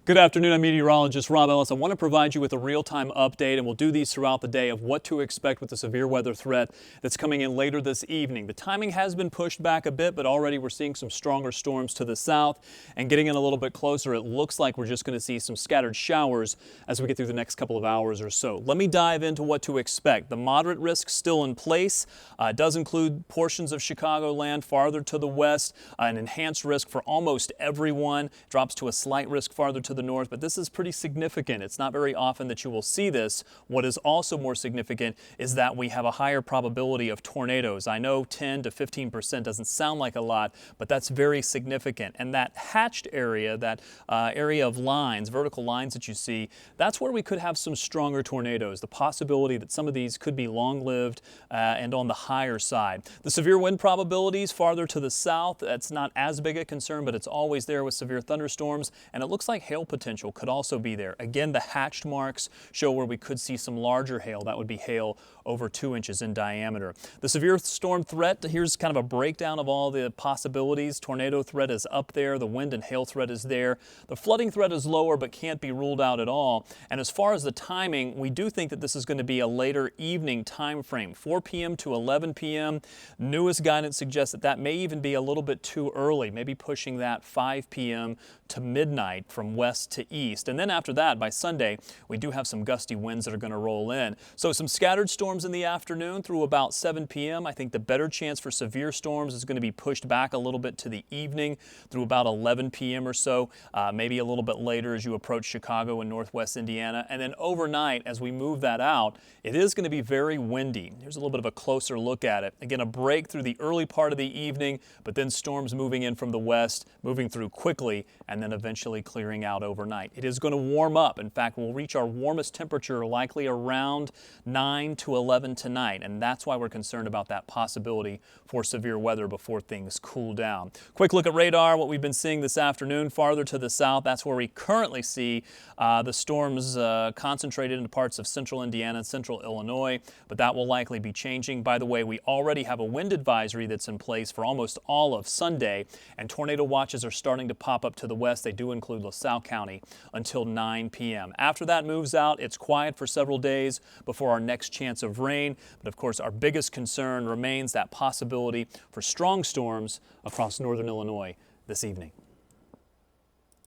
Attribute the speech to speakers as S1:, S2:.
S1: Good afternoon, I'm Meteorologist Robb Ellis. I want to provide you with a real-time update, and we'll do these throughout the day, of what to expect with the severe weather threat that's coming in later this evening. The timing has been pushed back a bit, but already we're seeing some stronger storms to the south, and getting in a little bit closer, it looks like we're just going to see some scattered showers as we get through the next couple of hours or so. Let me dive into what to expect. The moderate risk still in place. It does include portions of Chicagoland farther to the west, an enhanced risk for almost everyone. Drops to a slight risk farther to the north, but this is pretty significant. It's not very often that you will see this. What is also more significant is that we have a higher probability of tornadoes. I know 10 to 15% doesn't sound like a lot, but that's very significant. And that hatched area, that area of lines, vertical lines that you see, that's where we could have some stronger tornadoes. The possibility that some of these could be long-lived and on the higher side. The severe wind probabilities farther to the south, that's not as big a concern, but it's always there with severe thunderstorms, and it looks like hail potential could also be there. Again, the hatched marks show where we could see some larger hail. That would be hail over 2 inches in diameter. The severe storm threat, here's kind of a breakdown of all the possibilities. Tornado threat is up there. The wind and hail threat is there. The flooding threat is lower but can't be ruled out at all. And as far as the timing, we do think that this is going to be a later evening time frame, 4 p.m. to 11 p.m. Newest guidance suggests that that may even be a little bit too early, maybe pushing that 5 p.m. to midnight from west to east. And then after that, by Sunday, we do have some gusty winds that are going to roll in. So some scattered storms in the afternoon through about 7 p.m. I think the better chance for severe storms is going to be pushed back a little bit to the evening through about 11 p.m. or so, maybe a little bit later as you approach Chicago and northwest Indiana. And then overnight, as we move that out, it is going to be very windy. Here's a little bit of a closer look at it. Again, a break through the early part of the evening, but then storms moving in from the west, moving through quickly, and then eventually clearing out overnight. It is going to warm up. In fact, we'll reach our warmest temperature likely around 9 to 11 tonight, and that's why we're concerned about that possibility for severe weather before things cool down. Quick look at radar, what we've been seeing this afternoon farther to the south. That's where we currently see the storms concentrated in parts of central Indiana and central Illinois, but that will likely be changing. By the way, we already have a wind advisory that's in place for almost all of Sunday, and tornado watches are starting to pop up to the west. They do include LaSalle County until 9 p.m. After that moves out, it's quiet for several days before our next chance of rain. But of course, our biggest concern remains that possibility for strong storms across northern Illinois this evening.